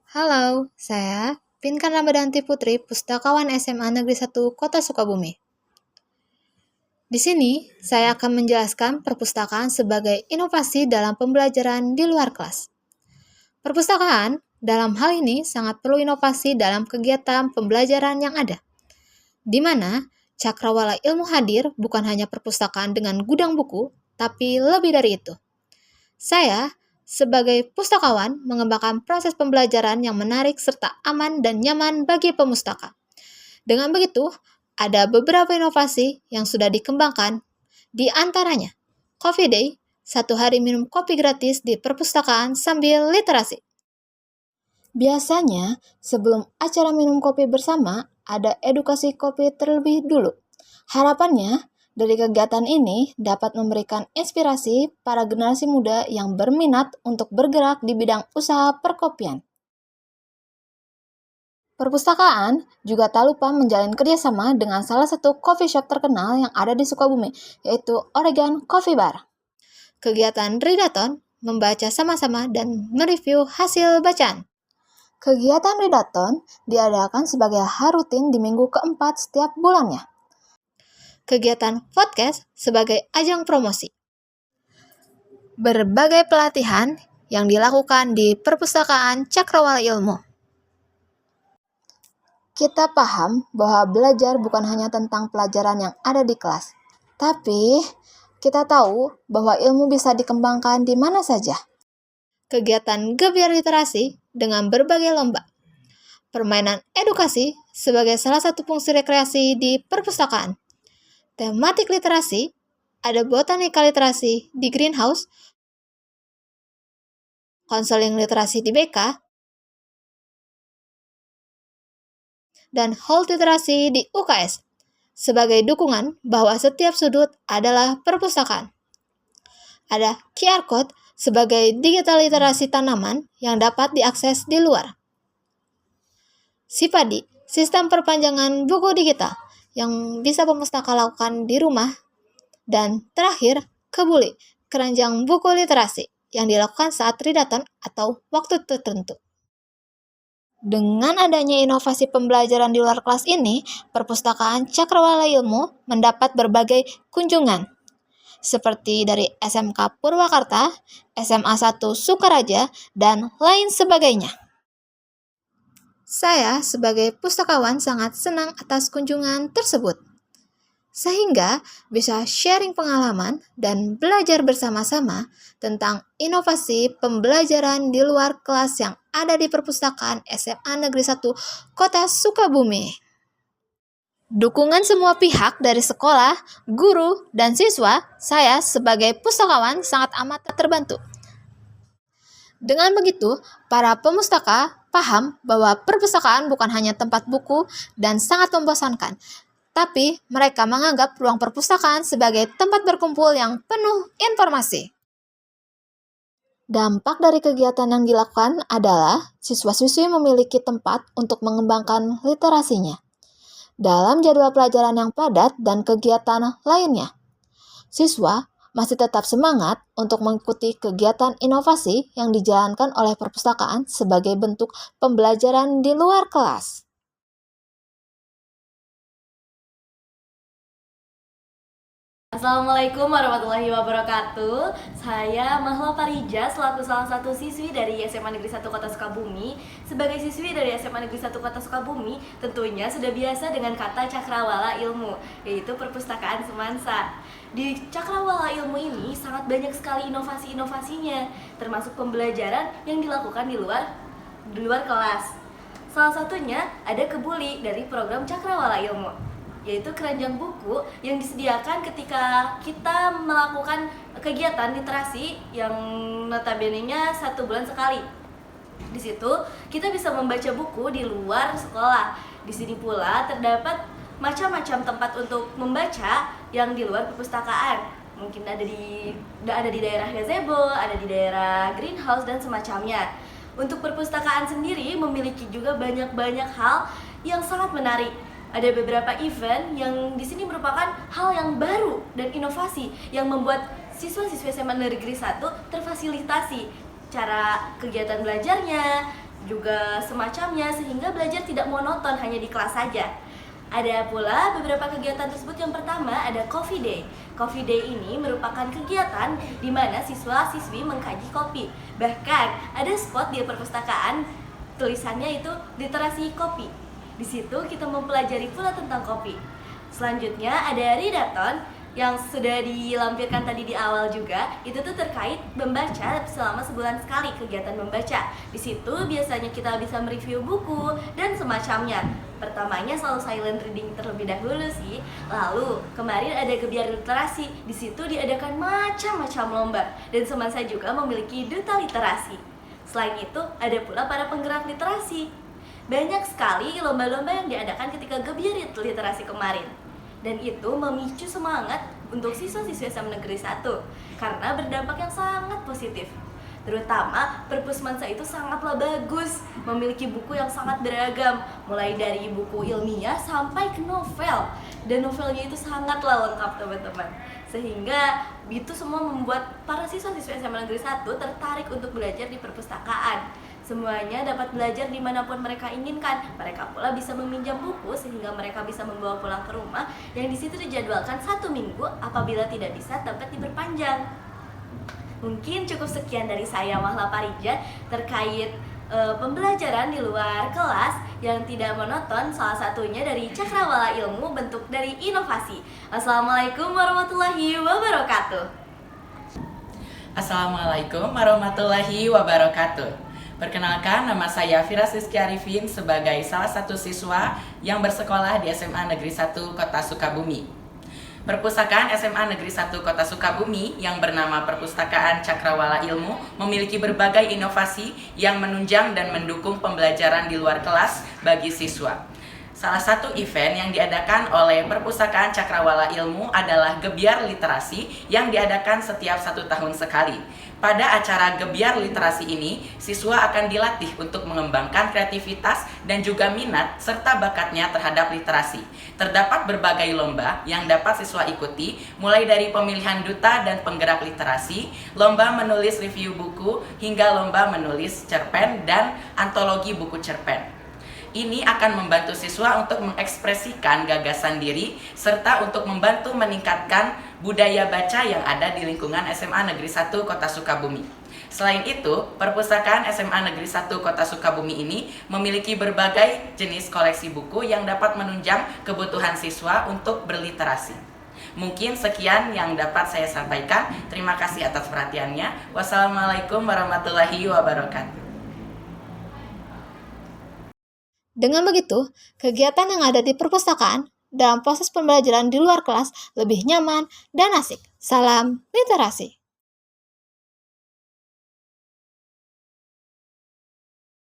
Halo, saya Pinkan Ramadanti Putri, Pustakawan SMA Negeri 1 Kota Sukabumi. Di sini, saya akan menjelaskan perpustakaan sebagai inovasi dalam pembelajaran di luar kelas. Perpustakaan dalam hal ini sangat perlu inovasi dalam kegiatan pembelajaran yang ada, di mana Cakrawala Ilmu hadir bukan hanya perpustakaan dengan gudang buku, tapi lebih dari itu. Saya sebagai pustakawan mengembangkan proses pembelajaran yang menarik serta aman dan nyaman bagi pemustaka. Dengan begitu, ada beberapa inovasi yang sudah dikembangkan, di antaranya Coffee Day, 1 hari minum kopi gratis di perpustakaan sambil literasi. Biasanya, sebelum acara minum kopi bersama, ada edukasi kopi terlebih dulu. Harapannya, dari kegiatan ini dapat memberikan inspirasi para generasi muda yang berminat untuk bergerak di bidang usaha perkopian. Perpustakaan juga tak lupa menjalin kerjasama dengan salah satu coffee shop terkenal yang ada di Sukabumi, yaitu Oregon Coffee Bar. Kegiatan Readathon membaca sama-sama dan mereview hasil bacaan. Kegiatan Readathon diadakan sebagai hal rutin di minggu keempat setiap bulannya. Kegiatan podcast sebagai ajang promosi. Berbagai pelatihan yang dilakukan di Perpustakaan Cakrawala Ilmu. Kita paham bahwa belajar bukan hanya tentang pelajaran yang ada di kelas, tapi kita tahu bahwa ilmu bisa dikembangkan di mana saja. Kegiatan Gebyar Literasi dengan berbagai lomba. Permainan edukasi sebagai salah satu fungsi rekreasi di perpustakaan. Tematik literasi, ada botanika literasi di greenhouse, konseling literasi di BK, dan hall literasi di UKS, sebagai dukungan bahwa setiap sudut adalah perpustakaan. Ada QR Code sebagai digital literasi tanaman yang dapat diakses di luar. Sipadi, sistem perpanjangan buku digital, yang bisa pemustaka lakukan di rumah. Dan terakhir, Kebuli, keranjang buku literasi, yang dilakukan saat Readathon atau waktu tertentu. Dengan adanya inovasi pembelajaran di luar kelas ini, Perpustakaan Cakrawala Ilmu mendapat berbagai kunjungan, seperti dari SMK Purwakarta, SMA 1 Sukaraja, dan lain sebagainya. Saya sebagai pustakawan sangat senang atas kunjungan tersebut, sehingga bisa sharing pengalaman dan belajar bersama-sama tentang inovasi pembelajaran di luar kelas yang ada di Perpustakaan SMA Negeri 1 Kota Sukabumi. Dukungan semua pihak dari sekolah, guru, dan siswa, saya sebagai pustakawan sangat amat terbantu. Dengan begitu, para pemustaka paham bahwa perpustakaan bukan hanya tempat buku dan sangat membosankan, tapi mereka menganggap ruang perpustakaan sebagai tempat berkumpul yang penuh informasi. Dampak dari kegiatan yang dilakukan adalah siswa-siswi memiliki tempat untuk mengembangkan literasinya dalam jadwal pelajaran yang padat dan kegiatan lainnya. Siswa masih tetap semangat untuk mengikuti kegiatan inovasi yang dijalankan oleh perpustakaan sebagai bentuk pembelajaran di luar kelas. Assalamualaikum warahmatullahi wabarakatuh. Saya Mahla Parija selaku salah satu siswi dari SMA Negeri 1 Kota Sukabumi. Sebagai siswi dari SMA Negeri 1 Kota Sukabumi, tentunya sudah biasa dengan kata Cakrawala Ilmu, yaitu perpustakaan semansa. Di Cakrawala Ilmu ini sangat banyak sekali inovasi-inovasinya, termasuk pembelajaran yang dilakukan di luar kelas. Salah satunya ada Kebuli dari program Cakrawala Ilmu, yaitu keranjang buku yang disediakan ketika kita melakukan kegiatan literasi yang notabene-nya 1 bulan sekali. Di situ kita bisa membaca buku di luar sekolah. Di sini pula terdapat macam-macam tempat untuk membaca yang di luar perpustakaan. Mungkin ada di daerah gazebo, ada di daerah greenhouse dan semacamnya. Untuk perpustakaan sendiri memiliki juga banyak hal yang sangat menarik. Ada beberapa event yang di sini merupakan hal yang baru dan inovasi yang membuat siswa-siswa SMA Negeri 1 terfasilitasi cara kegiatan belajarnya, juga semacamnya, sehingga belajar tidak monoton hanya di kelas saja. Ada pula beberapa kegiatan tersebut. Yang pertama ada Coffee Day. Coffee Day ini merupakan kegiatan di mana siswa-siswi mengkaji kopi. Bahkan ada spot di perpustakaan tulisannya itu literasi kopi. Di situ kita mempelajari pula tentang kopi. Selanjutnya ada Readathon yang sudah dilampirkan tadi di awal juga. Itu tuh terkait membaca selama sebulan sekali, kegiatan membaca. Di situ biasanya kita bisa mereview buku dan semacamnya. Pertamanya selalu silent reading terlebih dahulu sih. Lalu kemarin ada Gebiar Literasi. Di situ diadakan macam-macam lomba dan teman saya juga memiliki duta literasi. Selain itu ada pula para penggerak literasi. Banyak sekali lomba-lomba yang diadakan ketika Gebiar Literasi kemarin. Dan itu memicu semangat untuk siswa-siswa SMA Negeri 1 karena berdampak yang sangat positif. Terutama Perpusmansa itu sangatlah bagus, memiliki buku yang sangat beragam, mulai dari buku ilmiah sampai ke novel. Dan novelnya itu sangatlah lengkap teman-teman. Sehingga itu semua membuat para siswa-siswa SMA Negeri 1 tertarik untuk belajar di perpustakaan. Semuanya dapat belajar dimanapun mereka inginkan. Mereka pula bisa meminjam buku sehingga mereka bisa membawa pulang ke rumah, yang di situ dijadwalkan 1 minggu. Apabila tidak bisa dapat diperpanjang. Mungkin cukup sekian dari saya, Mahla Parija, terkait pembelajaran di luar kelas yang tidak monoton, salah satunya dari Cakrawala Ilmu, bentuk dari inovasi. Assalamualaikum warahmatullahi wabarakatuh. Assalamualaikum warahmatullahi wabarakatuh. Perkenalkan, nama saya Firas Rizky Arifin sebagai salah satu siswa yang bersekolah di SMA Negeri 1 Kota Sukabumi. Perpustakaan SMA Negeri 1 Kota Sukabumi yang bernama Perpustakaan Cakrawala Ilmu memiliki berbagai inovasi yang menunjang dan mendukung pembelajaran di luar kelas bagi siswa. Salah satu event yang diadakan oleh Perpustakaan Cakrawala Ilmu adalah Gebiar Literasi yang diadakan setiap 1 tahun sekali. Pada acara Gebiar Literasi ini, siswa akan dilatih untuk mengembangkan kreativitas dan juga minat serta bakatnya terhadap literasi. Terdapat berbagai lomba yang dapat siswa ikuti, mulai dari pemilihan duta dan penggerak literasi, lomba menulis review buku, hingga lomba menulis cerpen dan antologi buku cerpen. Ini akan membantu siswa untuk mengekspresikan gagasan diri serta untuk membantu meningkatkan budaya baca yang ada di lingkungan SMA Negeri 1 Kota Sukabumi. Selain itu, Perpustakaan SMA Negeri 1 Kota Sukabumi ini memiliki berbagai jenis koleksi buku yang dapat menunjang kebutuhan siswa untuk berliterasi. Mungkin sekian yang dapat saya sampaikan. Terima kasih atas perhatiannya. Wassalamualaikum warahmatullahi wabarakatuh. Dengan begitu, kegiatan yang ada di perpustakaan dalam proses pembelajaran di luar kelas lebih nyaman dan asik. Salam literasi.